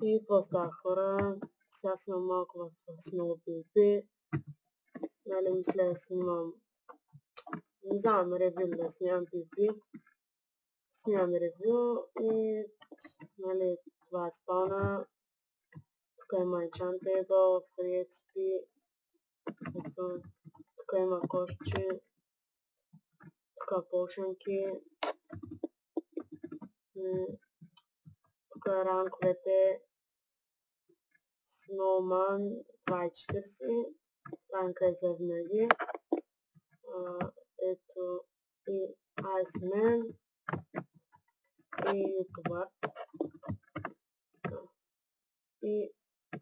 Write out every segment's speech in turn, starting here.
И какво става, хора? Сега съм малко в много PvP. Нали, мисля да снимам... Не знам, ревю да снимам PvP. Снимам ревю и... Нали, това е спауна. Тук има enchant table, free XP. Ето, тук има кошчи. Тук полшенки. Тук ранковете. Snowman 2.40. Ранка е за винаги. Ето и Iceman и YouTuber и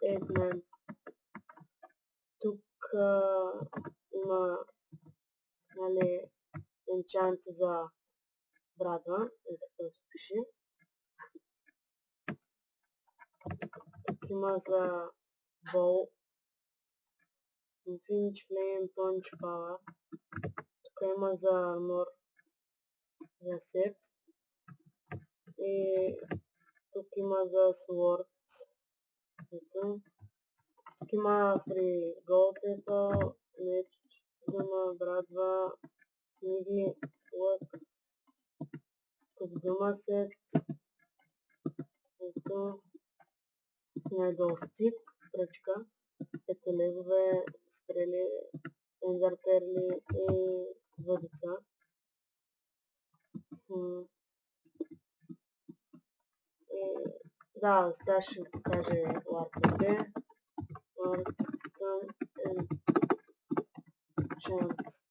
Eggman. Тук има, нали, енчант за брадва, ето какво се пише. Тук има за Bow, Infinite Flame, Punch Power. Тук има за Armor, за Set. И тук има за Sword. Ето. Тук има при Gold Apple, меч, дума, брадва, книги, лък. Тук дума Set. Ето. Най-долу стик, пръчка. Ето легове, стрели, ендър перли и въдица. Да, сега ще ви покажа ларпите. Ларпитън enchant.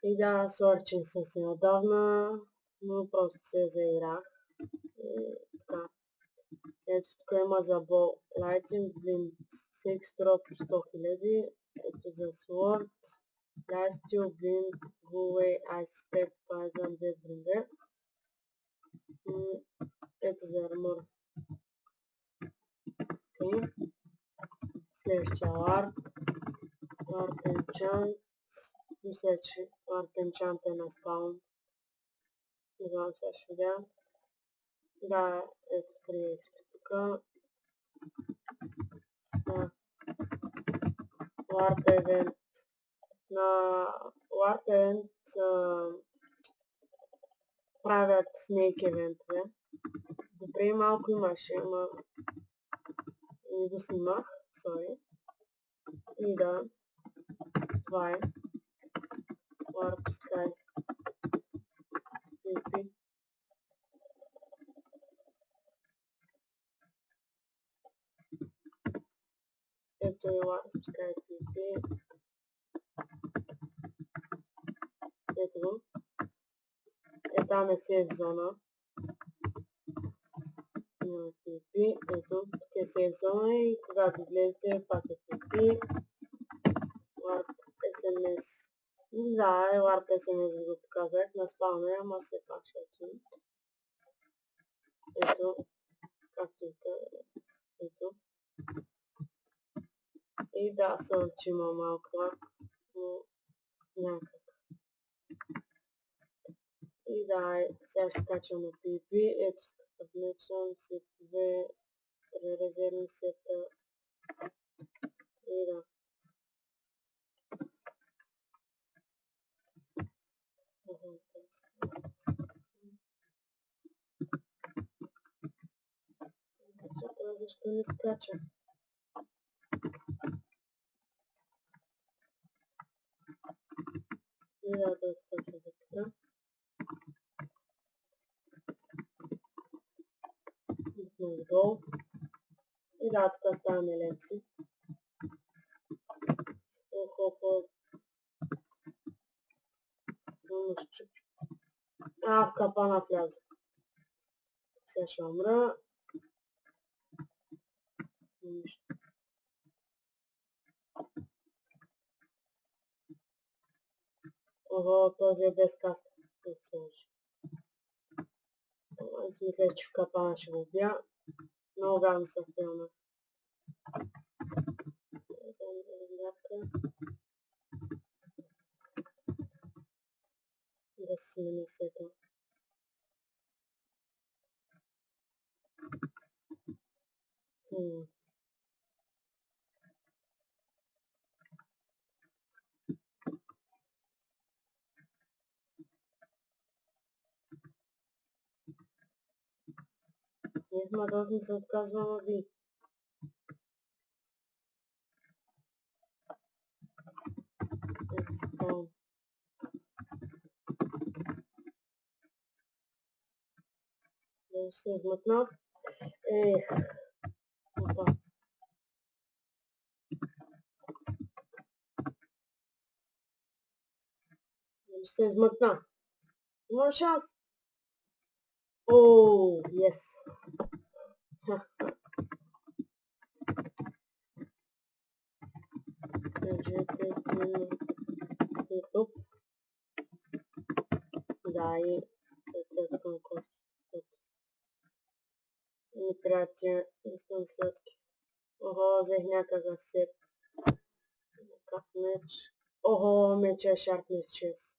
И да, сорчин съм си отдавна, но просто се заиграх. Така. Ето тук има за Ball Lighting, Blind 6 Drop 100 000. Ето за Sword, Lifesteal, Blind, Go-Away, Ice Step, Poison, Deadbringer. Ето за Armor. Okay. Следващия Larp. Larp Enchant. Мисля, че Larp Enchant е на спаун. Не знам, сега ще видя. Да, ето при XP тук. Larp Event. На Larp Event правят Snake евентове. Добре, малко имаше, ама не го снимах, sorry. И да, това е Larp Sky PvP. Ето е Larp Sky PvP. Ето го. Е, там е сейф зона. Няма PvP. Ето, тук е сейф зона и когато излезете, пак е PvP. Larp SMS. Да, е Larp SMS ви го показах на спауна, ама все пак ще отидем. Ето, както ето. И да, че има малко лак, но някак. И да, сега ще скачам на PvP. Ето се влечам, сетове, пререзервам сета. И да. Защо не скача? И да скача за тук. Отново долу. И да, тук ставаме ленци. Охо. В капана влязох. Сега ще умра. Ого, този е без каска. Аз мисля, че в капана ще го убия. Много гадно се филма. Да си не сета. Ние должни се отказваме ви. Да се измъкна. Опа. Да се измъкна. Има шанс. Ооо, yes. Тук. Да, и след към кост. Не трябва, че дистанциотки. Ого, взех някакъв сет. Какъв меч. Ого, меча е Sharpness 6.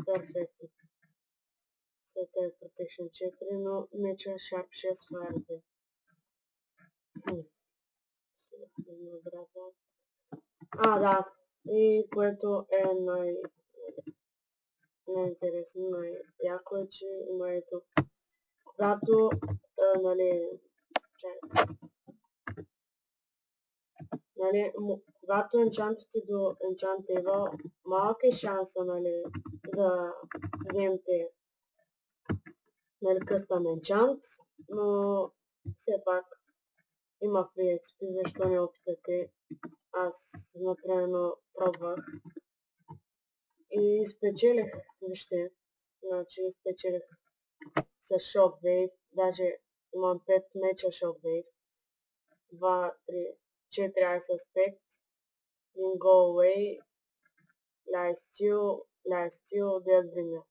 Перфектно. Сета е Protection 4, но меча е Sharp 6 Fire 2. Да. И което е най-интересно, най-яко е, че има ето, когато, когато енчантите до Enchant Table, малък е шанса, да вземете, къстъм енчант, но все пак има free XP, защо не опитате. Аз например пробвах и спечелих, вижте, значи спечелих с Shockwave, даже имам 5 меча Shockwave, 2, 3, 4 Ice Aspect, 1 Go Away, Lifesteal, Deathbringer.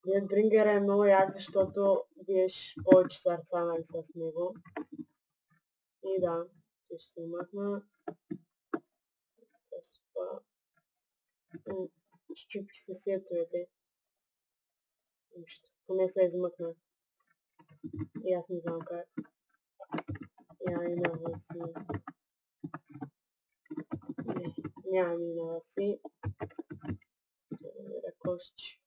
Deathbringer е много як, защото биеш повече сърца с него. И да, ще се махна. Щупи се сетовете. Поне се измъкна. И аз не знам как. Няма и на си. Няма и на си. Ръкощи.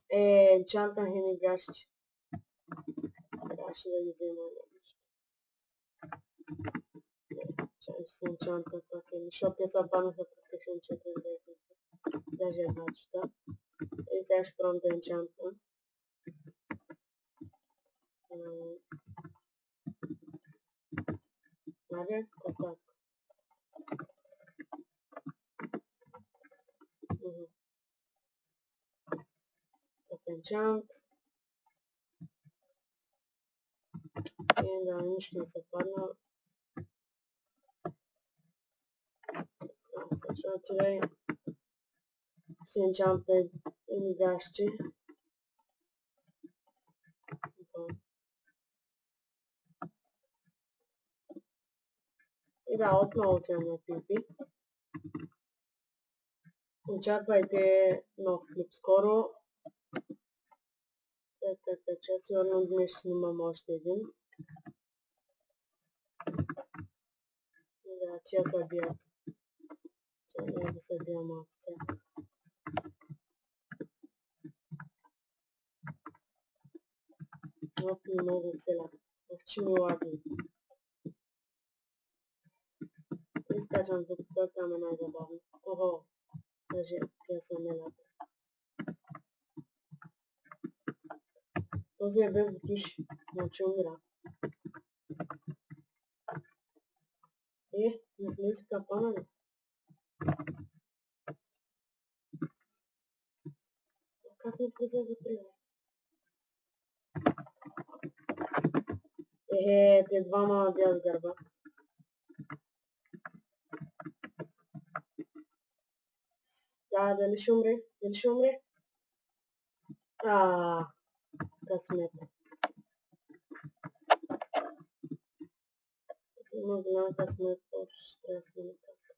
Енчантнах и ми гащи. Трябваше да ги взема нещо. Ще се енчантнах пак защото те са банаха Protection 4. Даже една чета. И сега ще пробвам да енчантна. Нали? Остатък. Enchant. И да, нищо не се падна. Сега отидай си енчантна и гащи. И да, отново отивам на PvP. Очаквайте нов клип скоро. След сигурно днес ще снимам още един. Да, че се бият. Че не да се бия малко с тях. Но не мога целя. Овчи ми ладни. Изкачвам тук, там е най-забавно. Ого, даже тя са мелят. Този е без души, значи умира. Не влезе в капана ли? Как не влезе вътре? Те двама бяха с гърба. Да, дали ще умре? Дали ще умре? Късмет. Има голям късмет, още трябва да сме късмет.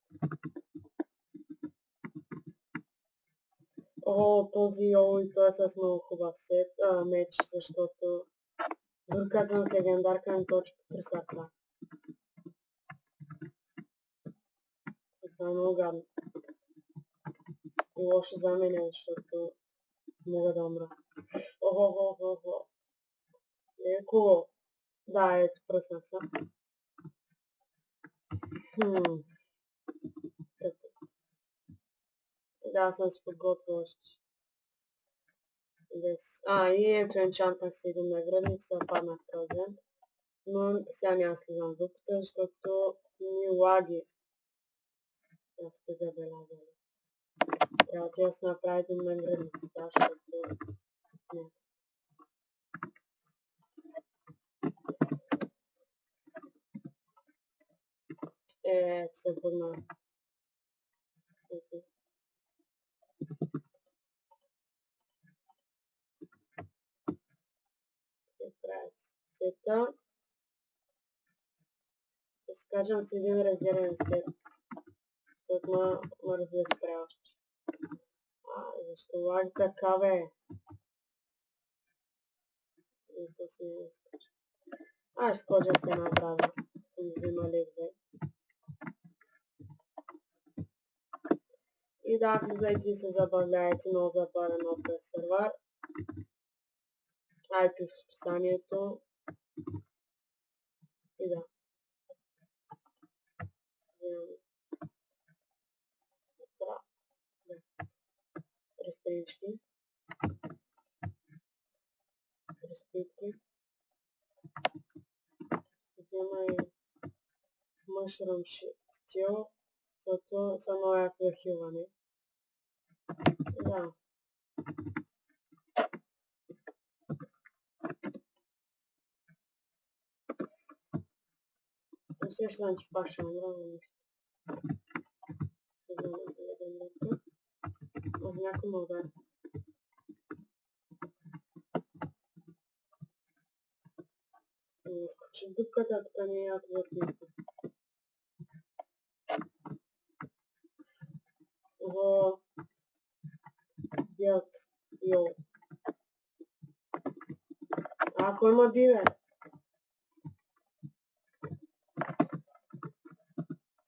Този и той е с много хубав сет, меч, защото Върката с легендарка на точка 3 сърца. Това е много гадно. И лошо за мен, защото мога да умра. Охо. Леко. Да, ето, пръснах се. Да, съм си подготвил още. И ето енчантнах си един наградник, сега паднах празен. Но сега няма слизам в дупата, защото ми лаги. Ако сте забелязали. Трябва да си направя един наградник сега, защото... Не. Ето се подна. Правя сета. Ще скачам с един резервен сет. Защото мързи да спря още. Защо лаги така, бе? И то си не скача. Ще скоча се направо. Съм взимали две. И да, влизайте и се забавляйте, много забавен от сервер. IP в описанието. И да. Три странички. Три спитки. Взема и Mushroom Steel, защото са много яки за хилване. Да. Усещам, че пак ще умра, но нищо. Някой ме удари. Не скочи в дупката, така не е яко за хилване. Ого. Бят. Йоу. Кой ме би, бе?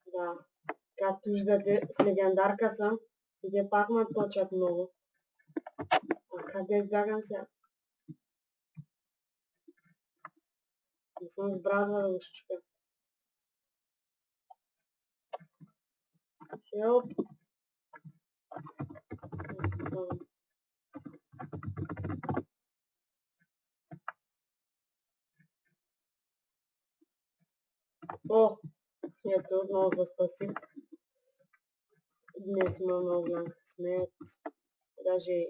Да. Както виждате, с легендарка съм. И те пак ме точат много. Как да избягам сега? Не съм сбрадва да го щупя. Хелп. Ето, отново се спасих. Днес има много голям късмет. Даже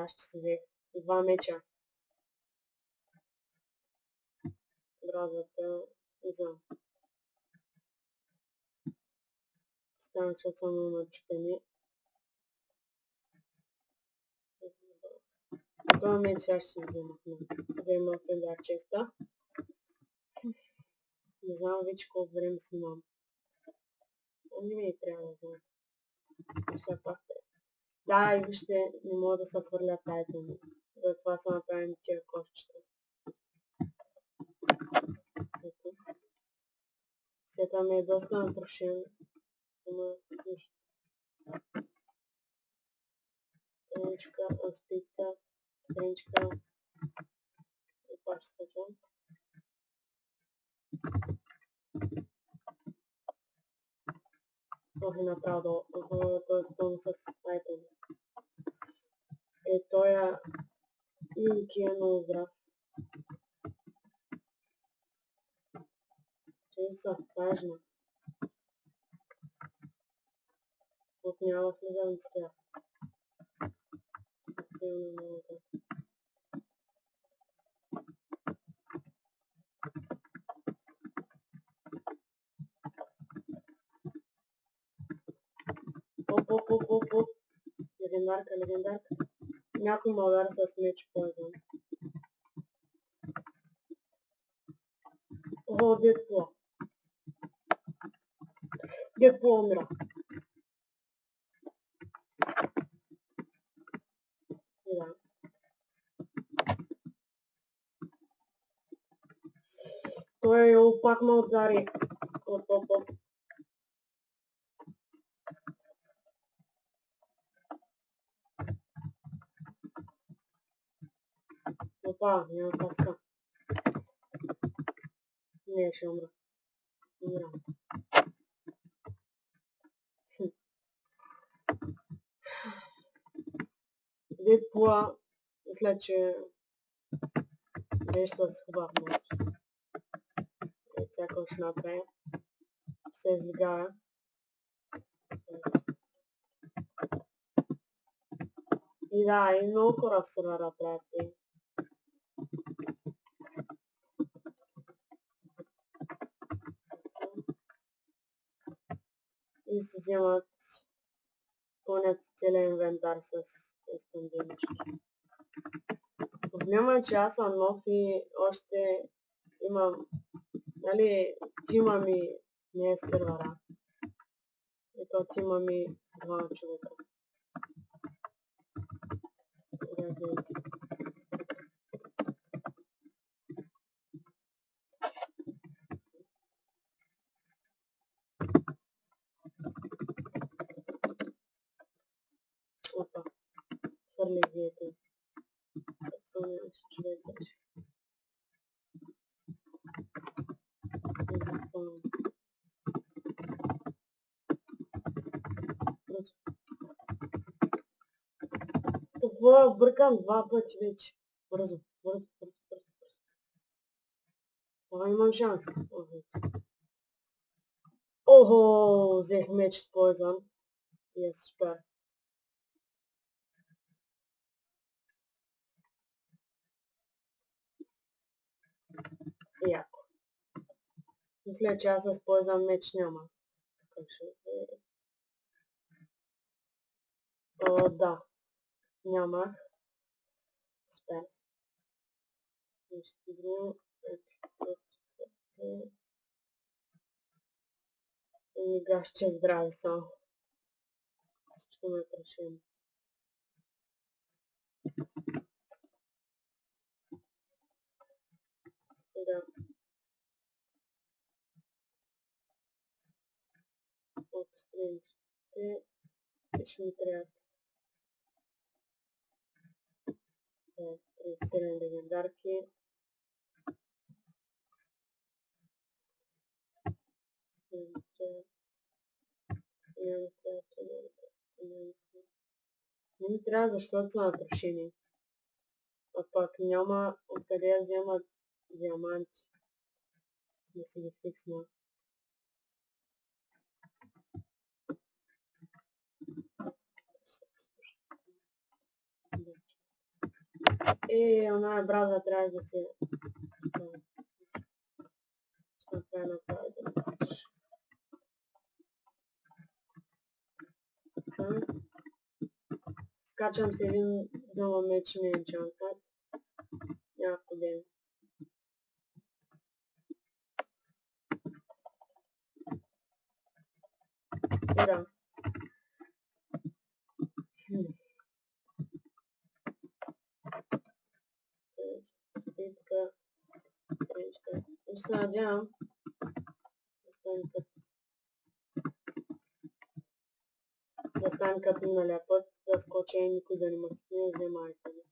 ще се взех 2 меча. Брадвата, не знам. Ставам, защото съм много начупени. Това меч сега ще вземах. Да има фендар честа. Не знам вече колко време снимам. Не ми трябва да знам. Все пак трябва. Да, и вижте, не мога да се хвърля тайтъни. Затова са направени тия кошчета. Сета ми е доста натрошен. Ама нищо. Страничка, спитка, страничка. И пак ще скачам. И направо долу. Той е пълно с тайтъни. Тоя Инки е много здрав. Че са важна. От няма влизам с тях. Силно много да. Оп. Легендарка. Някой ме удара с меч по-един. Дедпул. Дедпул умира. Да. пак ме удари. Оп. Опа, няма каска. Не, ще умра. Умря. Випла, мисля, че беше с хубав мач. Сега ще направя. Се извигава. И да, и много хора в сервера правят и. И се вземат пълнят целия инвентар с instant damage. Проблема е, че аз съм нов и още имам, нали, тима ми не е сервера. И то тима ми 2 човека. Опа, хвърли вието. Като нямаше човек беше. Това бъркам 2 пъти вече. Бързо. Това имам шанс. Охо, взех меч с поизън. И е супер. Яко. Мисля, че аз с поизън меч няма. Как ще е? О, да. Няма. Супер. Нещо друго. И гащи здрави са. Всичко ме е решено. Да. Обстрелиш. Ще ми трябва. 37 легендарки. Не ми трябва, защото са натрошени. А пак няма откъде я вземат диаманти. Да си ги фиксна. Она браза трябва да се постави. Ще направя един паш. Скачам се един нова меч на енчантат. Някакво ден. Да. Спитка. И се надявам да стане като миналия път, да скоча и никой да не ме хитне, да взема айтеми.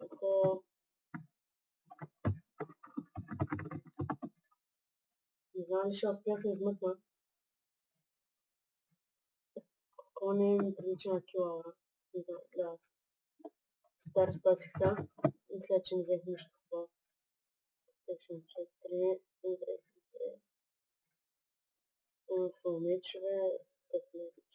Ако... Не знам ли ще успя да се измъкна. Ако не ми прилича на кила, не знам, да. Супер, спасих се. Мисля, че не взех нищо хубаво. Section 4, добре. Info мечове, технологич.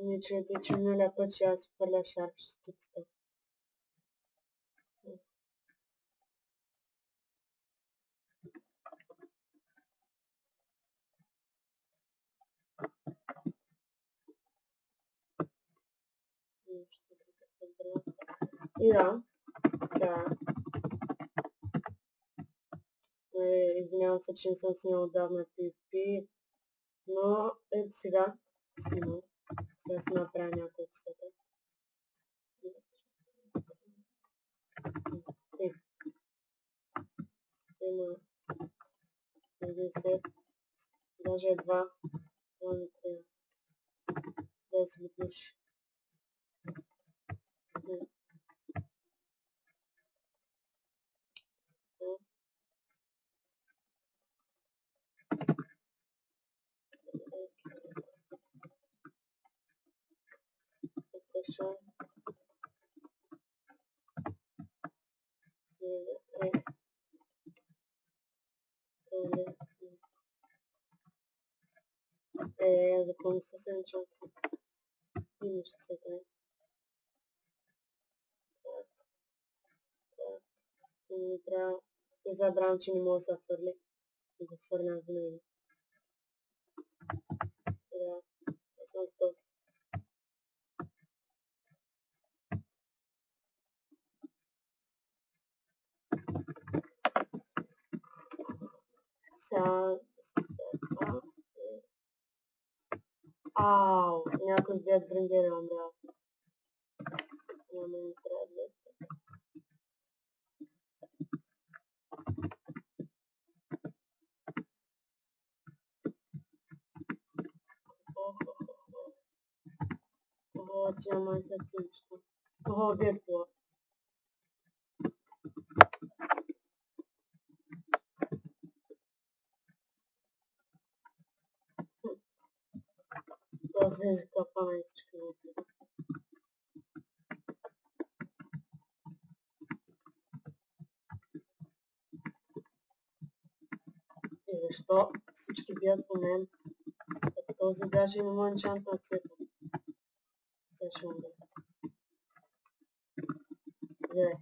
Мечовете, че миналия път ще аз хвърля шарп шестицата. И да, сега. Извинявам се, че не съм снимал отдавна PvP, но ето сега снимам. Сега си направя няколко сета. Има един сет, даже два, това не трябва да се выключи. Хорошо. Я запомнил совсем четко. Видишь, что это. Не трябва. Се забравям, че не мога да се хвърли. И го хвърнах винаги. Да, съм готов. Сега... Ау, някой с дед брендирам, брат. Няма ми трябва да... Ого, тя май са тинчето. Ого, дед-то. Това влезе капана и всички го пиха. И защо всички бият по мен? Този даже не му енчант на цвета. Сега ще умре. Гледай.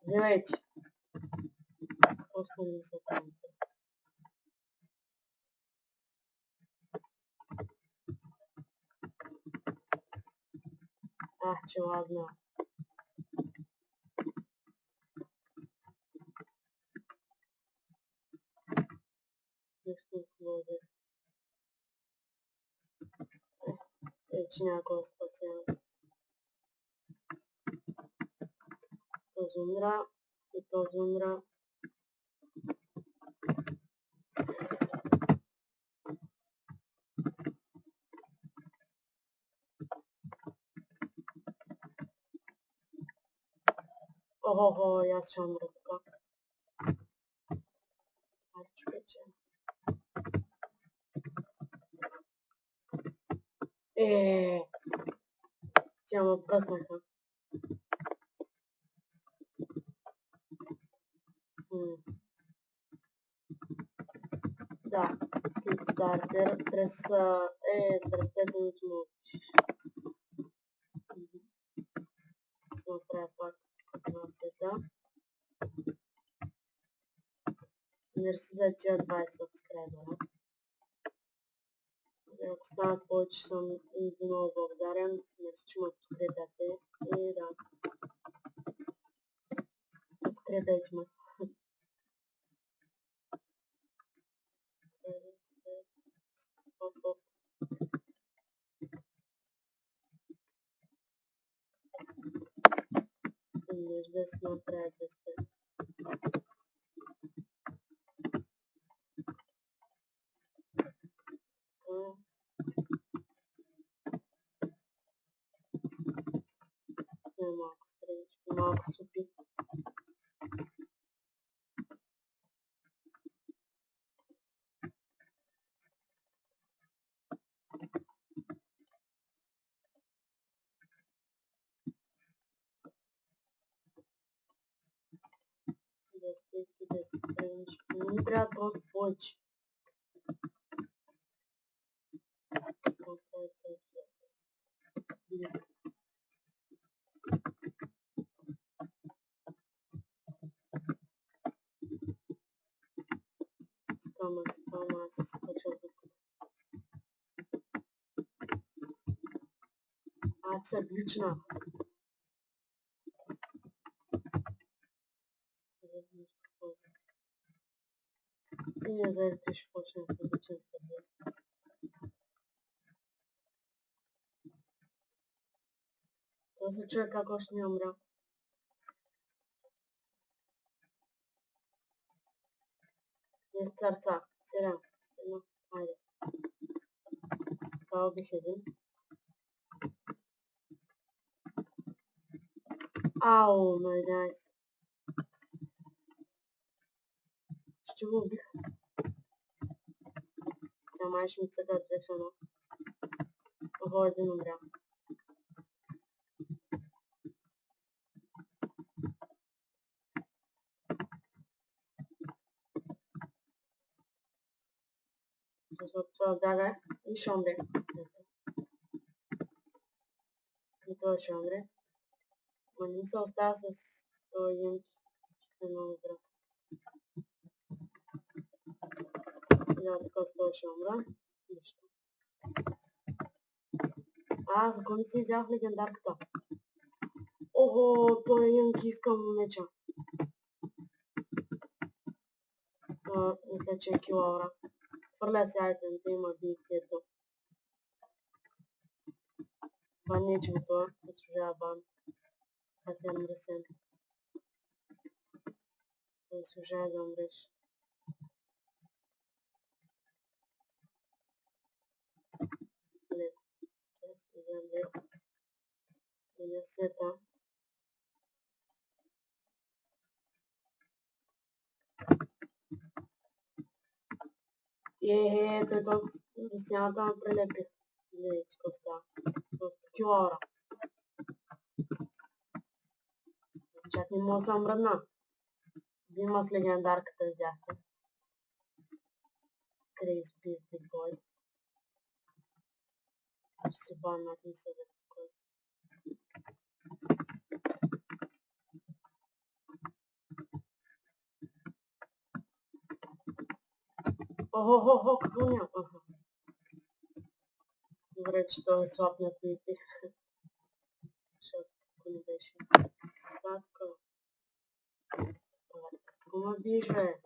Гледайте. Просто не се памете. Ах, че ладно. Нещо влозе. Че някой спасява. Този умра. И този умра. Ого, аз ще умра така. Ай, чукаче. Тя ме пръснаха. Да, Kickstarter през 5 минути му пишеш. Ще направя пак една сета. Мерси за тия 20 сабскрайбера. Ако станат повече, съм много благодарен. Мерси, че ме подкрепяте. И да. Подкрепяйте ме. Вижда се направя теста. Малко странички, малко супи. Да странички. Не трябва просто повече. Спама, аз хочу. Отлично. заедно ще почнем да обичам себе. Това се чуе как още не умря. Не с сърца. 7. Едно. Айде. Това убих един. Ау, на 11. Ще го убих. Сега май ще ми цъка 2 в 1. Ого, един умря. Защото това бяга и ще умре. И той ще умре. Но не се остава с този емки. Ще е много добре. Да, така с този ще умра. Нищо. За кой си взях легендарката? Ого, той емки искам меча. Мисля, че е килаура. Хвърля се айтемите, има бифето. Баннече го това, заслужава бан. Как я мръсен. Заслужава да умреш. Лек. Сейчас взем лек. Десета. Той до стената ме прилепи. Гледайте какво става. Просто килаура. Чак не мога да съм мръдна. Има с легендарката, видяхте. Крейс Бифи Бой. Ще се баннат, не се да такой. Охо, какво няма? Добре, че той е слаб на Бифи. Защото ако не беше. Сладко. Какво ме биш, бе?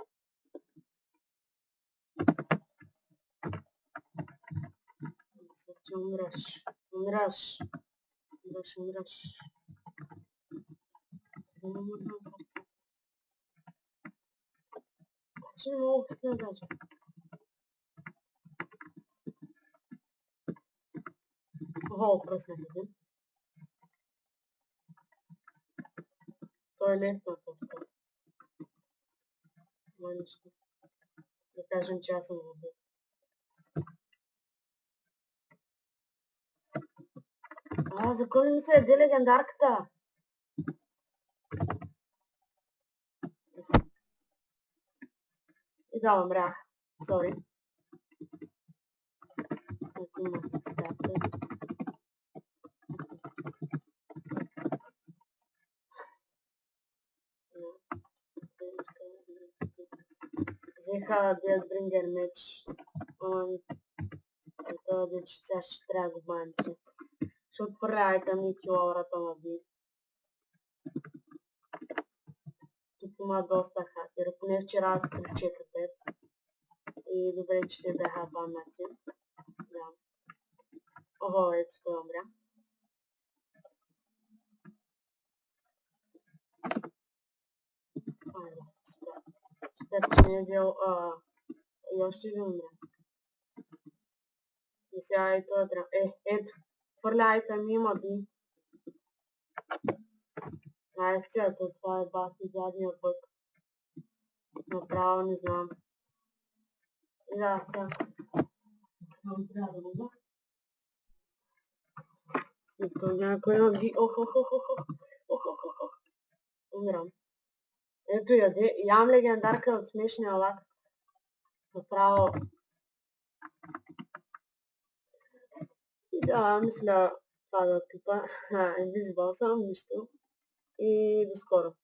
Мисля, че умреш. Умреш. Умреш. Не мога на сърце. Че не мога да даже. Ого, пръснах един. Той е лев на по-скоро. Нищо. Да кажем, че аз съм го убил. За кой ми се яде легендарката? И да, умрях. Сори. Ако има статия. Взеха Deathbringer меч. Това да че сега ще трябва да го банче. Защото хвърляйте ми килаурата на би. Тук има доста хакери. Поне вчера аз включеха 5. И добре, че те бяха баннати. Да. Ого, ето това умря. Айде, супер, че не е взел и още един умря. И сега и той трябва. Ето, хвърляйте ми има би. Ето, това е бати задния път. Направо не знам. И да, сега. Не трябва да го. И то някой има би. Умирам. Ето яде. Ям легендарка от смешния лак. Направо. И да, мисля това да типа. Invisible съм, нищо. И до скоро.